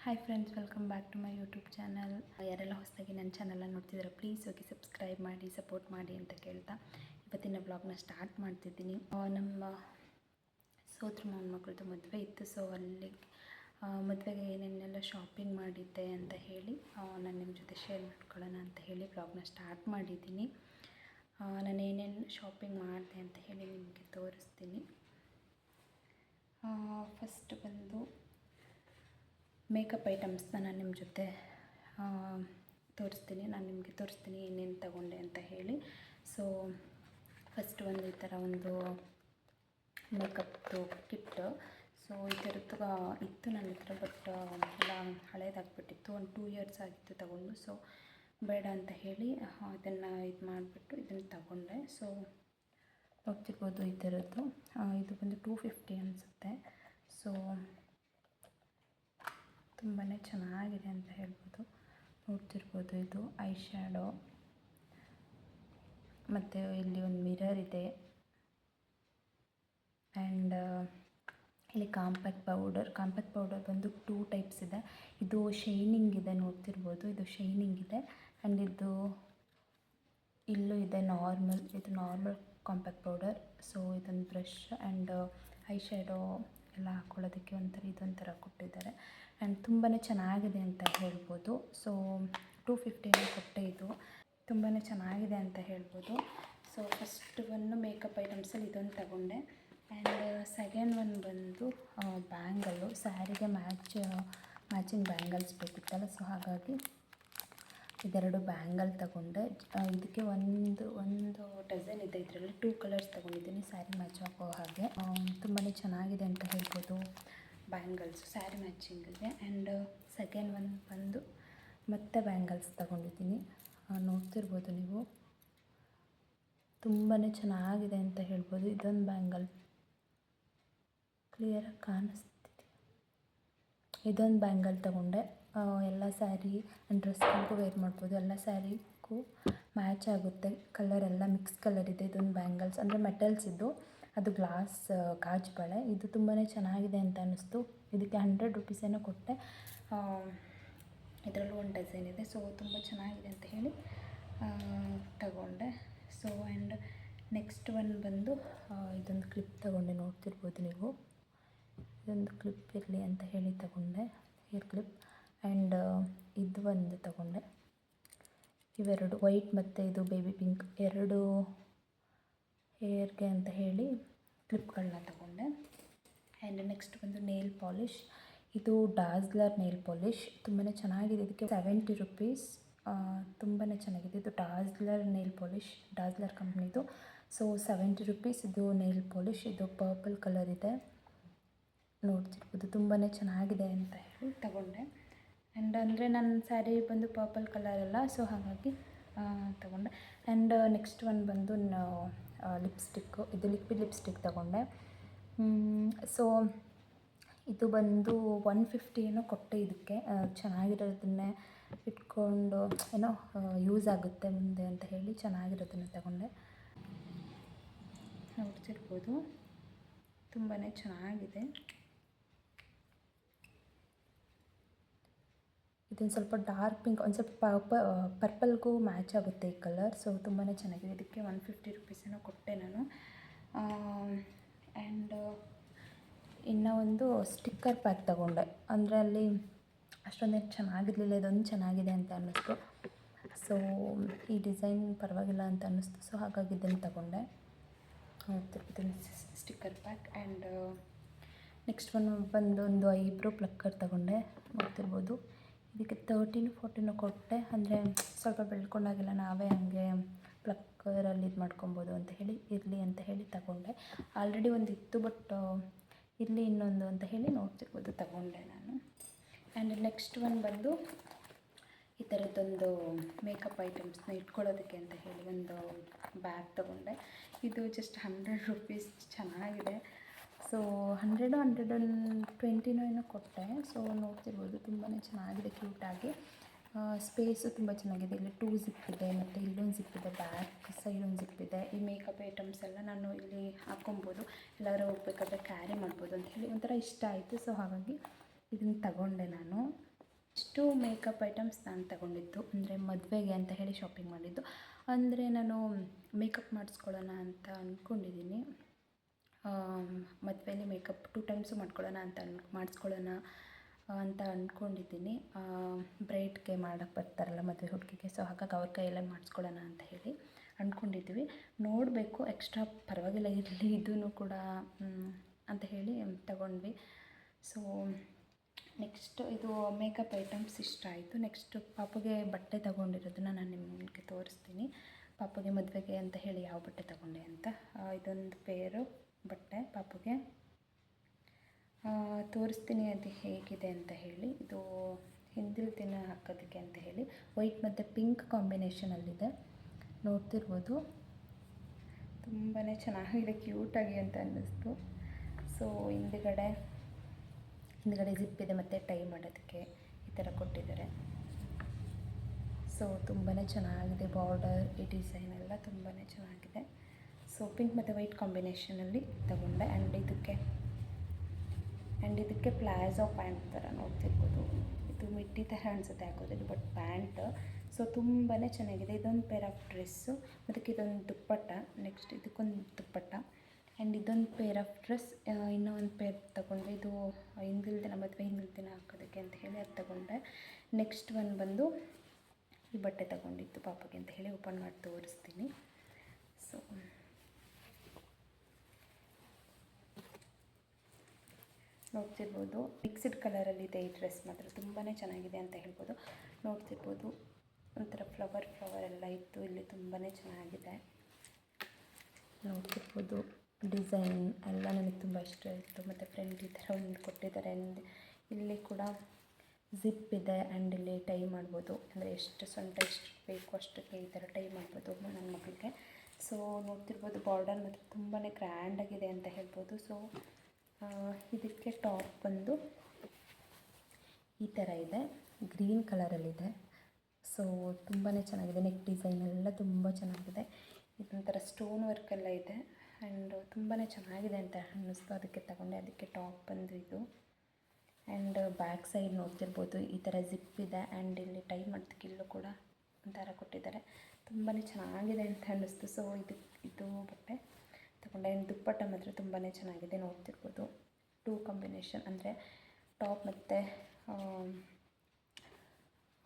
Hi friends, welcome back to my YouTube channel. ಯಾರೆಲ್ಲ ಹೊಸದಾಗಿ ನನ್ನ ಚಾನಲ್ನ ನೋಡ್ತಿದ್ದಾರೆ ಪ್ಲೀಸ್ ಹೋಗಿ ಸಬ್ಸ್ಕ್ರೈಬ್ ಮಾಡಿ, ಸಪೋರ್ಟ್ ಮಾಡಿ ಅಂತ ಕೇಳ್ತಾ ಇವತ್ತಿನ ಬ್ಲಾಗ್ನ ಸ್ಟಾರ್ಟ್ ಮಾಡ್ತಿದ್ದೀನಿ. ನಮ್ಮ ಸೋದರ ಮಾವನ ಮಗಳದ್ದು ಮದುವೆ ಇತ್ತು. ಸೊ ಅಲ್ಲಿ ಮದುವೆಗೆ ಏನೇನೆಲ್ಲ ಶಾಪಿಂಗ್ ಮಾಡಿದ್ದೆ ಅಂತ ಹೇಳಿ ನಾನು ನಿಮ್ಮ ಜೊತೆ ಶೇರ್ ಮಾಡ್ಕೊಳ್ಳೋಣ ಅಂತ ಹೇಳಿ ಬ್ಲಾಗ್ನ ಸ್ಟಾರ್ಟ್ ಮಾಡಿದ್ದೀನಿ. ನಾನು ಏನೇನು ಶಾಪಿಂಗ್ ಮಾಡಿದೆ ಅಂತ ಹೇಳಿ ನಿಮಗೆ ತೋರಿಸ್ತೀನಿ. ಫಸ್ಟ್ ಬಂದು ಮೇಕಪ್ ಐಟಮ್ಸ್ನ ನಾನು ನಿಮ್ಮ ಜೊತೆ ತೋರಿಸ್ತೀನಿ. ನಾನು ನಿಮಗೆ ತೋರಿಸ್ತೀನಿ ಏನೇನು ತಗೊಂಡೆ ಅಂತ ಹೇಳಿ. ಸೊ ಫಸ್ಟ್ ಒಂದು ಈ ಥರ ಒಂದು ಮೇಕಪ್ದು ಕಿಟ್. ಸೊ ಈ ಥರದ್ದು ಇತ್ತು ನನ್ನ ಹತ್ರ, ಬಟ್ ಎಲ್ಲ ಹಳೇದಾಗ್ಬಿಟ್ಟಿತ್ತು. ಒಂದು 2 ಇಯರ್ಸ್ ಆಗಿತ್ತು ತಗೊಂಡು. ಸೊ ಬೇಡ ಅಂತ ಹೇಳಿ ಇದನ್ನು ಇದು ಮಾಡಿಬಿಟ್ಟು ಇದನ್ನು ತಗೊಂಡೆ. ಸೊ ನೋಡ್ತಿರ್ಬೋದು ಈ ಥರದ್ದು. ಇದು ಬಂದು 250 ಅನಿಸುತ್ತೆ. ಸೊ ತುಂಬಾ ಚೆನ್ನಾಗಿದೆ ಅಂತ ಹೇಳ್ಬೋದು. ನೋಡ್ತಿರ್ಬೋದು, ಇದು ಐ ಶ್ಯಾಡೋ ಮತ್ತು ಇಲ್ಲಿ ಒಂದು ಮಿರರ್ ಇದೆ. ಆ್ಯಂಡ್ ಇಲ್ಲಿ ಕಾಂಪ್ಯಾಕ್ಟ್ ಪೌಡರ್ ಬಂದು 2 ಟೈಪ್ಸ್ ಇದೆ. ಇದು ಶೈನಿಂಗ್ ಇದೆ, ನೋಡ್ತಿರ್ಬೋದು, ಇದು ಶೈನಿಂಗ್ ಇದೆ. ಆ್ಯಂಡ್ ಇದು ಇಲ್ಲೂ ಇದೆ ನಾರ್ಮಲ್, ಇದು ನಾರ್ಮಲ್ ಕಾಂಪ್ಯಾಕ್ಟ್ ಪೌಡರ್. ಸೊ ಇದೊಂದು ಬ್ರಷ್ ಆ್ಯಂಡ್ ಐ ಶ್ಯಾಡೋ ಎಲ್ಲ ಹಾಕ್ಕೊಳ್ಳೋದಕ್ಕೆ ಇದೊಂಥರ ಕೊಟ್ಟಿದ್ದಾರೆ. ಆ್ಯಂಡ್ ತುಂಬಾ ಚೆನ್ನಾಗಿದೆ ಅಂತ ಹೇಳ್ಬೋದು. ಸೊ 250 ಕೊಟ್ಟೆ. ಇದು ತುಂಬಾ ಚೆನ್ನಾಗಿದೆ ಅಂತ ಹೇಳ್ಬೋದು. ಸೊ ಫಸ್ಟ್ ಒಂದು ಮೇಕಪ್ ಐಟಮ್ಸಲ್ಲಿ ಇದೊಂದು ತಗೊಂಡೆ. ಆ್ಯಂಡ್ ಸೆಕೆಂಡ್ ಒನ್ ಬಂದು ಬ್ಯಾಂಗಲ್ಲು. ಸ್ಯಾರಿಗೆ ಮ್ಯಾಚಿಂಗ್ ಬ್ಯಾಂಗಲ್ಸ್ ಬೇಕಿತ್ತಲ್ಲ, ಸೊ ಹಾಗಾಗಿ ಇದೆರಡು ಬ್ಯಾಂಗಲ್ ತಗೊಂಡೆ. ಇದಕ್ಕೆ ಒಂದು ಡಜನ್ ಇದೆ. ಇದರಲ್ಲಿ 2 ಕಲರ್ಸ್ ತೊಗೊಂಡಿದ್ದೀನಿ ಸ್ಯಾರಿ ಮ್ಯಾಚ್ ಆಗೋ ಹಾಗೆ. ತುಂಬಾ ಚೆನ್ನಾಗಿದೆ ಅಂತ ಹೇಳ್ಬೋದು ಬ್ಯಾಂಗಲ್ಸ್ ಸ್ಯಾರಿ ಮ್ಯಾಚಿಂಗಿಗೆ. ಆ್ಯಂಡ್ ಸೆಕೆಂಡ್ ಒನ್ ಬಂದು ಮತ್ತೆ ಬ್ಯಾಂಗಲ್ಸ್ ತಗೊಂಡಿದ್ದೀನಿ. ನೋಡ್ತಿರ್ಬೋದು ನೀವು, ತುಂಬಾ ಚೆನ್ನಾಗಿದೆ ಅಂತ ಹೇಳ್ಬೋದು. ಇದೊಂದು ಬ್ಯಾಂಗಲ್ ಕ್ಲಿಯರಾಗಿ ಕಾಣಿಸ್ತಿದೆ. ಇದೊಂದು ಬ್ಯಾಂಗಲ್ ತಗೊಂಡೆ. ಎಲ್ಲ ಸ್ಯಾರಿ ಆ್ಯಂಡ್ ಡ್ರೆಸ್ಗಳಿಗೂ ವೇರ್ ಮಾಡ್ಬೋದು. ಎಲ್ಲ ಸ್ಯಾರಿಗೂ ಮ್ಯಾಚ್ ಆಗುತ್ತೆ. ಕಲರ್ ಎಲ್ಲ ಮಿಕ್ಸ್ ಕಲರ್ ಇದೆ. ಇದೊಂದು ಬ್ಯಾಂಗಲ್ಸ್ ಅಂದರೆ ಮೆಟಲ್ಸ್ ಇದ್ದು, ಅದು ಗ್ಲಾಸ್ ಕಾಜು ಬಳೆ. ಇದು ತುಂಬಾ ಚೆನ್ನಾಗಿದೆ ಅಂತ ಅನ್ನಿಸ್ತು. ಇದಕ್ಕೆ 100 ರೂಪೀಸ್ ಏನೋ ಕೊಟ್ಟೆ. ಇದರಲ್ಲೂ ಒಂದು ಡಿಸೈನ್ ಇದೆ. ಸೊ ತುಂಬ ಚೆನ್ನಾಗಿದೆ ಅಂತ ಹೇಳಿ ತಗೊಂಡೆ. ಸೊ ಆ್ಯಂಡ್ ನೆಕ್ಸ್ಟ್ ಒನ್ ಬಂದು ಇದೊಂದು ಕ್ಲಿಪ್ ತಗೊಂಡೆ. ನೋಡ್ತಿರ್ಬೋದು ನೀವು, ಇದೊಂದು ಕ್ಲಿಪ್ ಇರಲಿ ಅಂತ ಹೇಳಿ ತಗೊಂಡೆ, ಹೇರ್ ಕ್ಲಿಪ್. ಆ್ಯಂಡ್ ಇದು ಒಂದು ತಗೊಂಡೆ. ಇವೆರಡು ವೈಟ್ ಮತ್ತು ಇದು ಬೇಬಿ ಪಿಂಕ್, ಎರಡು ಹೇರ್ಗೆ ಅಂತ ಹೇಳಿ ಕ್ಲಿಪ್ಗಳನ್ನ ತಗೊಂಡೆ. ಆ್ಯಂಡ್ ನೆಕ್ಸ್ಟ್ ಬಂದು ನೇಲ್ ಪಾಲಿಷ್. ಇದು ಡಾಸ್ಲರ್ ನೇಲ್ ಪಾಲಿಷ್. ತುಂಬಾ ಚೆನ್ನಾಗಿದೆ. ಇದಕ್ಕೆ 70 ರೂಪೀಸ್. ತುಂಬಾ ಚೆನ್ನಾಗಿದೆ. ಇದು ಡಾಸ್ಲರ್ ನೇಲ್ ಪಾಲಿಷ್, ಡಾಸ್ಲರ್ ಕಂಪ್ನಿದು. ಸೊ 70 ರೂಪೀಸ್ ಇದು ನೇಲ್ ಪಾಲಿಷ್. ಇದು ಪರ್ಪಲ್ ಕಲರ್ ಇದೆ, ನೋಡ್ತಿರ್ಬೋದು. ತುಂಬಾ ಚೆನ್ನಾಗಿದೆ ಅಂತ ಹೇಳಿ ತಗೊಂಡೆ. ಆ್ಯಂಡ್ ಅಂದರೆ ನನ್ನ ಸ್ಯಾರಿ ಬಂದು ಪರ್ಪಲ್ ಕಲರ್ ಅಲ್ಲ, ಸೊ ಹಾಗಾಗಿ ತಗೊಂಡೆ. ಆ್ಯಂಡ್ ನೆಕ್ಸ್ಟ್ ಒನ್ ಬಂದು ಲಿಪ್ಸ್ಟಿಕ್ಕು. ಇದು ಲಿಕ್ವಿಡ್ ಲಿಪ್ಸ್ಟಿಕ್ ತಗೊಂಡೆ. ಸೊ ಇದು ಬಂದು 150 ಏನೋ ಕೊಟ್ಟೆ. ಇದಕ್ಕೆ ಚೆನ್ನಾಗಿರೋದನ್ನೇ ಇಟ್ಕೊಂಡು ಏನೋ ಯೂಸ್ ಆಗುತ್ತೆ ಮುಂದೆ ಅಂತ ಹೇಳಿ ಚೆನ್ನಾಗಿರೋದನ್ನು ತಗೊಂಡೆ. ನೋಡ್ತಿರ್ಬೋದು, ತುಂಬಾ ಚೆನ್ನಾಗಿದೆ. ಇದೊಂದು ಸ್ವಲ್ಪ ಡಾರ್ಕ್ ಪಿಂಕ್, ಒಂದು ಸ್ವಲ್ಪ ಪರ್ಪಲ್ಗೂ ಮ್ಯಾಚ್ ಆಗುತ್ತೆ ಈ ಕಲರ್. ಸೊ ತುಂಬಾ ಚೆನ್ನಾಗಿದೆ. ಇದಕ್ಕೆ 150 ರೂಪೀಸ್ ಏನೋ ಕೊಟ್ಟೆ ನಾನು. ಆ್ಯಂಡ್ ಇನ್ನೂ ಒಂದು ಸ್ಟಿಕ್ಕರ್ ಪ್ಯಾಕ್ ತಗೊಂಡೆ. ಅಂದರೆ ಅಲ್ಲಿ ಅಷ್ಟೊಂದೇನು ಚೆನ್ನಾಗಿರಲಿಲ್ಲ, ಇದೊಂದು ಚೆನ್ನಾಗಿದೆ ಅಂತ ಅನ್ನಿಸ್ತು. ಸೊ ಈ ಡಿಸೈನ್ ಪರವಾಗಿಲ್ಲ ಅಂತ ಅನ್ನಿಸ್ತು. ಸೊ ಹಾಗಾಗಿ ಇದನ್ನು ತಗೊಂಡೆ. ಇದನ್ನು sticker pack. And next one ಬಂದು ಒಂದು ಐಬ್ರೋ ಪ್ಲಕ್ಕರ್ ತಗೊಂಡೆ. ನೋಡ್ತಿರ್ಬೋದು, ಇದಕ್ಕೆ 13-14 ಕೊಟ್ಟೆ. ಅಂದರೆ ಸ್ವಲ್ಪ ಬೆಳ್ಕೊಂಡಾಗೆಲ್ಲ ನಾವೇ ಹಾಗೆ ಪ್ಲಕ್ಕರಲ್ಲಿ ಇದು ಮಾಡ್ಕೊಬೋದು ಅಂತ ಹೇಳಿ, ಇರಲಿ ಅಂತ ಹೇಳಿ ತಗೊಂಡೆ. ಆಲ್ರೆಡಿ ಒಂದು ಇತ್ತು, ಬಟ್ ಇರಲಿ ಇನ್ನೊಂದು ಅಂತ ಹೇಳಿ ನೋಡ್ತಿರ್ಬೋದು ತಗೊಂಡೆ ನಾನು. ಆ್ಯಂಡ್ ನೆಕ್ಸ್ಟ್ ಒನ್ ಬಂದು ಈ ಥರದ್ದೊಂದು ಮೇಕಪ್ ಐಟಮ್ಸ್ನ ಇಟ್ಕೊಳ್ಳೋದಕ್ಕೆ ಅಂತ ಹೇಳಿ ಒಂದು ಬ್ಯಾಗ್ ತಗೊಂಡೆ. ಇದು ಜಸ್ಟ್ 100 ರೂಪೀಸ್. ಚೆನ್ನಾಗಿದೆ. ಸೊ 120 ಏನೋ ಕೊಟ್ಟೆ. ಸೊ ನೋಡ್ತಿರ್ಬೋದು, ತುಂಬಾ ಚೆನ್ನಾಗಿದೆ, ಕ್ಯೂಟಾಗಿ. ಸ್ಪೇಸು ತುಂಬ ಚೆನ್ನಾಗಿದೆ. ಇಲ್ಲಿ 2 ಜಿಪ್ ಇದೆ, ಮತ್ತು ಇಲ್ಲೊಂದು ಜಿಪ್ ಇದೆ, ಬ್ಯಾಕ್ ಸೈಡ್ ಒಂದು ಜಿಪ್ ಇದೆ. ಈ ಮೇಕಪ್ ಐಟಮ್ಸ್ ಎಲ್ಲ ನಾನು ಇಲ್ಲಿ ಹಾಕ್ಕೊಬೋದು, ಎಲ್ಲಾದ್ರೂ ಹೋಗ್ಬೇಕಾದ್ರೆ ಕ್ಯಾರಿ ಮಾಡ್ಬೋದು ಅಂತ ಹೇಳಿ ಒಂಥರ ಇಷ್ಟ ಆಯಿತು. ಸೊ ಹಾಗಾಗಿ ಇದನ್ನು ತಗೊಂಡೆ ನಾನು. ಇಷ್ಟು ಮೇಕಪ್ ಐಟಮ್ಸ್ ನಾನು ತಗೊಂಡಿದ್ದು ಅಂದರೆ ಮದುವೆಗೆ ಅಂತ ಹೇಳಿ ಶಾಪಿಂಗ್ ಮಾಡಿದ್ದು. ಅಂದರೆ ನಾನು ಮೇಕಪ್ ಮಾಡಿಸ್ಕೊಳ್ಳೋಣ ಅಂತ ಅಂದ್ಕೊಂಡಿದ್ದೀನಿ. ಮದುವೆಯಲ್ಲಿ ಮೇಕಪ್ 2 ಟೈಮ್ಸು ಮಾಡ್ಕೊಳ್ಳೋಣ ಅಂತ ಮಾಡಿಸ್ಕೊಳ್ಳೋಣ ಅಂತ ಅಂದ್ಕೊಂಡಿದ್ದೀನಿ. ಬ್ರೈಡ್ಗೆ ಮಾಡೋಕ್ಕೆ ಬರ್ತಾರಲ್ಲ ಮದುವೆ ಹುಡುಗಿಗೆ, ಸೊ ಹಾಗಾಗಿ ಅವ್ರ ಕೈಯಲ್ಲೇ ಮಾಡಿಸ್ಕೊಳ್ಳೋಣ ಅಂತ ಹೇಳಿ ಅಂದ್ಕೊಂಡಿದ್ವಿ. ನೋಡಬೇಕು, ಎಕ್ಸ್ಟ್ರಾ ಪರವಾಗಿಲ್ಲ ಇರಲಿ ಇದೂ ಕೂಡ ಅಂತ ಹೇಳಿ ತಗೊಂಡ್ವಿ. ಸೊ ನೆಕ್ಸ್ಟ್ ಇದು ಮೇಕಪ್ ಐಟಮ್ಸ್ ಇಷ್ಟ ಆಯಿತು. ನೆಕ್ಸ್ಟ್ ಪಾಪುಗೆ ಬಟ್ಟೆ ತಗೊಂಡಿರೋದನ್ನ ನಾನು ನಿಮಗೆ ತೋರಿಸ್ತೀನಿ. ಪಾಪುಗೆ ಮದುವೆಗೆ ಅಂತ ಹೇಳಿ ಯಾವ ಬಟ್ಟೆ ತಗೊಂಡೆ ಅಂತ. ಇದೊಂದು ಪೇರು ಬಟ್ಟೆ ಪಾಪುಗೆ ತೋರಿಸ್ತೀನಿ ಅದು ಹೇಗಿದೆ ಅಂತ ಹೇಳಿ. ಇದು ಹಿಂದಿನ ದಿನ ಹಾಕೋದಕ್ಕೆ ಅಂತ ಹೇಳಿ ವೈಟ್ ಮತ್ತು ಪಿಂಕ್ ಕಾಂಬಿನೇಷನಲ್ಲಿದೆ, ನೋಡ್ತಿರ್ಬೋದು. ತುಂಬಾ ಚೆನ್ನಾಗಿದೆ, ಕ್ಯೂಟಾಗಿ ಅಂತ ಅನ್ನಿಸ್ತು. ಸೊ ಹಿಂದ್ಗಡೆ ಜಿಪ್ ಇದೆ ಮತ್ತು ಟೈ ಮಾಡೋದಕ್ಕೆ ಈ ಥರ ಕೊಟ್ಟಿದ್ದಾರೆ. ಸೊ ತುಂಬಾ ಚೆನ್ನಾಗಿದೆ, ಬಾರ್ಡರ್ ಈ ಡಿಸೈನ್ ಎಲ್ಲ ತುಂಬಾ ಚೆನ್ನಾಗಿದೆ. ಸೊ ಪಿಂಕ್ ಮತ್ತು ವೈಟ್ ಕಾಂಬಿನೇಷನಲ್ಲಿ ತಗೊಂಡೆ. ಆ್ಯಂಡ್ ಇದಕ್ಕೆ ಪ್ಲಾಜೋ ಪ್ಯಾಂಟ್ ಥರ ನೋಡ್ತಿರ್ಬೋದು. ಇದು ಮಿಡ್ಡಿ ಥರ ಅನಿಸುತ್ತೆ ಹಾಕೋದು, ಬಟ್ ಪ್ಯಾಂಟ್. ಸೊ ತುಂಬಾ ಚೆನ್ನಾಗಿದೆ. ಇದೊಂದು ಪೇರ್ ಆಫ್ ಡ್ರೆಸ್ಸು, ಅದಕ್ಕೆ ಇದೊಂದು ದುಪ್ಪಟ್ಟ, ನೆಕ್ಸ್ಟ್ ಇದಕ್ಕೊಂದು ದುಪ್ಪಟ್ಟ. ಆ್ಯಂಡ್ ಇದೊಂದು ಪೇರ್ ಆಫ್ ಡ್ರೆಸ್, ಇನ್ನೂ ಒಂದು ಪೇರ್ ತೊಗೊಂಡೆ. ಇದು ಹಿಂದಿನ ದಿನ ಮದುವೆ ಹಿಂದಿನ ದಿನ ಹಾಕೋದಕ್ಕೆ ಅಂತ ಹೇಳಿ ಅದು ತೊಗೊಂಡೆ. ನೆಕ್ಸ್ಟ್ ಒಂದು ಬಂದು ಈ ಬಟ್ಟೆ ತೊಗೊಂಡಿದ್ದು ಪಾಪಗೆ ಅಂತ ಹೇಳಿ ಓಪನ್ ಮಾಡಿ ತೋರಿಸ್ತೀನಿ. ಸೊ ನೋಡ್ತಿರ್ಬೋದು, ಮಿಕ್ಸ್ಡ್ ಕಲರಲ್ಲಿದೆ ಈ ಡ್ರೆಸ್. ಮಾತ್ರ ತುಂಬಾ ಚೆನ್ನಾಗಿದೆ ಅಂತ ಹೇಳ್ಬೋದು. ನೋಡ್ತಿರ್ಬೋದು, ಒಂಥರ ಫ್ಲವರ್ ಎಲ್ಲ ಇತ್ತು ಇಲ್ಲಿ, ತುಂಬಾ ಚೆನ್ನಾಗಿದೆ. ನೋಡ್ತಿರ್ಬೋದು, ಡಿಸೈನ್ ಎಲ್ಲ ನನಗೆ ತುಂಬ ಇಷ್ಟ ಆಯಿತು. ಮತ್ತು ಫ್ರಂಟ್ ಈ ಥರ ಒಂದು ಕೊಟ್ಟಿದ್ದಾರೆ. ಇಲ್ಲಿ ಕೂಡ ಜಿಪ್ ಇದೆ. ಆ್ಯಂಡ್ ಇಲ್ಲಿ ಟೈ ಮಾಡ್ಬೋದು, ಅಂದರೆ ಎಷ್ಟು ಸೊಂಟ ಎಷ್ಟು ಬೇಕು ಅಷ್ಟಕ್ಕೆ ಈ ಥರ ಟೈ ಮಾಡ್ಬೋದು ನನ್ನ ಮಗಳಿಗೆ. ಸೊ ನೋಡ್ತಿರ್ಬೋದು, ಬಾರ್ಡರ್ ಮತ್ತು ತುಂಬಾ ಗ್ರ್ಯಾಂಡಾಗಿದೆ ಅಂತ ಹೇಳ್ಬೋದು. ಸೊ ಇದಕ್ಕೆ ಟಾಪ್ ಬಂದು ಈ ಥರ ಇದೆ, ಗ್ರೀನ್ ಕಲರಲ್ಲಿದೆ. ಸೊ ತುಂಬಾ ಚೆನ್ನಾಗಿದೆ. ನೆಕ್ ಡಿಸೈನ್ ಎಲ್ಲ ತುಂಬ ಚೆನ್ನಾಗಿದೆ. ಇದೊಂಥರ ಸ್ಟೋನ್ ವರ್ಕೆಲ್ಲ ಇದೆ. ಆ್ಯಂಡ್ ತುಂಬಾ ಚೆನ್ನಾಗಿದೆ ಅಂತ ಅನ್ನಿಸ್ತು, ಅದಕ್ಕೆ ತಗೊಂಡೆ. ಅದಕ್ಕೆ ಟಾಪ್ ಬಂದು ಇದು. ಆ್ಯಂಡ್ ಬ್ಯಾಕ್ ಸೈಡ್ ನೋಡ್ತಿರ್ಬೋದು, ಈ ಥರ ಜಿಪ್ ಇದೆ. ಆ್ಯಂಡ್ ಇಲ್ಲಿ ಟೈ ಮಾಡೋದಕ್ಕೆ ಇಲ್ಲೂ ಕೂಡ ಒಂಥರ ಕೊಟ್ಟಿದ್ದಾರೆ. ತುಂಬಾ ಚೆನ್ನಾಗಿದೆ ಅಂತ ಅನ್ನಿಸ್ತು. ಸೊ ಇದು ಬಟ್ಟೆ ತಗೊಂಡೆ. ಆ್ಯಂಡ್ ದುಪ್ಪಟ್ಟ ಮಾತ್ರ ತುಂಬಾ ಚೆನ್ನಾಗಿದೆ, ನೋಡ್ತಿರ್ಬೋದು. 2 ಕಾಂಬಿನೇಷನ್, ಅಂದರೆ ಟಾಪ್ ಮತ್ತು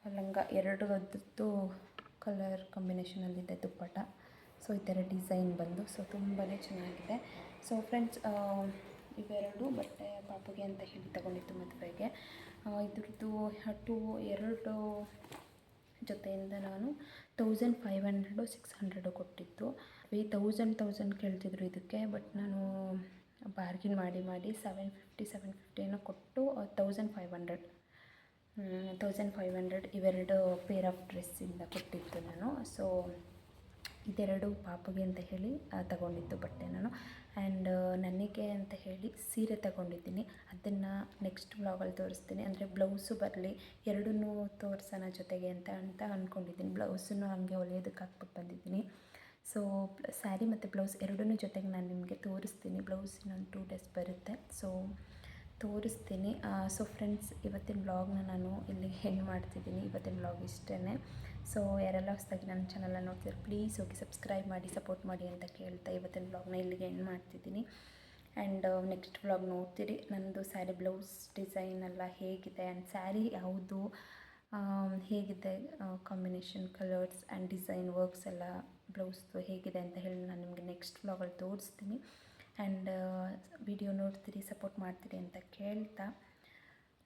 ಲಂಗ ಎರಡರದ್ದು ಕಲರ್ ಕಾಂಬಿನೇಷನಲ್ಲಿದೆ ದುಪ್ಪಟ್ಟ. ಸೊ ಈ ಥರ ಡಿಸೈನ್ ಬಂದು ಸೊ ತುಂಬಾ ಚೆನ್ನಾಗಿದೆ. ಸೊ ಫ್ರೆಂಡ್ಸ್, ಇವೆರಡು ಬಟ್ಟೆ ಪಾಪುಗೆ ಅಂತ ಹೇಳಿ ತಗೊಂಡಿದ್ದು ಮದುವೆಗೆ. ಇದ್ರದ್ದು 2 ಜೊತೆಯಿಂದ ನಾನು 1500 600 ಕೊಟ್ಟಿದ್ದು. 1000 ಕೇಳ್ತಿದ್ರು ಇದಕ್ಕೆ, ಬಟ್ ನಾನು ಬಾರ್ಗಿನ್ ಮಾಡಿ 750 ಏನೋ ಕೊಟ್ಟು 1500 ಇವೆರಡು ಪೇರ್ ಆಫ್ ಡ್ರೆಸ್ಸಿಂದ ಕೊಟ್ಟಿದ್ದು ನಾನು. ಸೊ ಇದೆರಡು ಪಾಪುಗೆ ಅಂತ ಹೇಳಿ ತಗೊಂಡಿದ್ದು ಬಟ್ಟೆ ನಾನು. ಆ್ಯಂಡ್ ನನಗೆ ಅಂತ ಹೇಳಿ ಸೀರೆ ತಗೊಂಡಿದ್ದೀನಿ, ಅದನ್ನು ನೆಕ್ಸ್ಟ್ ವ್ಲಾಗಲ್ಲಿ ತೋರಿಸ್ತೀನಿ. ಅಂದರೆ ಬ್ಲೌಸು ಬರಲಿ, ಎರಡನ್ನೂ ತೋರಿಸೋಣ ಜೊತೆಗೆ ಅಂತ ಅಂದ್ಕೊಂಡಿದ್ದೀನಿ. ಬ್ಲೌಸನ್ನು ಹಂಗೆ ಹೊಲಿಯೋದಕ್ಕೆ ಹಾಕ್ಬಿಟ್ಟು ಬಂದಿದ್ದೀನಿ. ಸೊ ಸ್ಯಾರಿ ಮತ್ತು ಬ್ಲೌಸ್ ಎರಡನ್ನೂ ಜೊತೆಗೆ ನಾನು ನಿಮಗೆ ತೋರಿಸ್ತೀನಿ. ಬ್ಲೌಸ್ ಇನ್ನೊಂದು 2 ಡೇಸ್ ಬರುತ್ತೆ, ಸೊ ತೋರಿಸ್ತೀನಿ. ಸೊ ಫ್ರೆಂಡ್ಸ್, ಇವತ್ತಿನ ವ್ಲಾಗ್ನ ನಾನು ಇಲ್ಲಿಗೆ ಎಂಡ್ ಮಾಡ್ತಿದ್ದೀನಿ. ಇವತ್ತಿನ ವ್ಲಾಗ್ ಇಷ್ಟೇ. ಸೊ ಯಾರೆಲ್ಲ ಹೊಸದಾಗಿ ನನ್ನ ಚಾನಲ್ನ ನೋಡ್ತಿದ್ರು ಪ್ಲೀಸ್ ಹೋಗಿ ಸಬ್ಸ್ಕ್ರೈಬ್ ಮಾಡಿ ಸಪೋರ್ಟ್ ಮಾಡಿ ಅಂತ ಕೇಳ್ತಾ ಇವತ್ತಿನ ವ್ಲಾಗ್ನ ಇಲ್ಲಿಗೆ ಎಂಡ್ ಮಾಡ್ತಿದ್ದೀನಿ. ಆ್ಯಂಡ್ ನೆಕ್ಸ್ಟ್ ವ್ಲಾಗ್ ನೋಡ್ತೀರಿ. ನನ್ನದು ಸ್ಯಾರಿ ಬ್ಲೌಸ್ ಡಿಸೈನ್ ಎಲ್ಲ ಹೇಗಿದೆ, ಆ್ಯಂಡ್ ಸ್ಯಾರಿ ಯಾವುದು ಹೇಗಿದೆ, combination colours and design works ಎಲ್ಲ ಬ್ಲೌಸ್ದು ಹೇಗಿದೆ ಅಂತ ಹೇಳಿ ನಾನು ನಿಮಗೆ ನೆಕ್ಸ್ಟ್ ವ್ಲಾಗಲ್ಲಿ ತೋರಿಸ್ತೀನಿ. ಆ್ಯಂಡ್ ವಿಡಿಯೋ ನೋಡ್ತೀರಿ, ಸಪೋರ್ಟ್ ಮಾಡ್ತೀರಿ ಅಂತ ಕೇಳ್ತಾ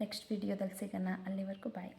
ನೆಕ್ಸ್ಟ್ ವಿಡಿಯೋದಲ್ಲಿ ಸಿಗೋಣ. ಅಲ್ಲಿವರೆಗೂ ಬಾಯ್.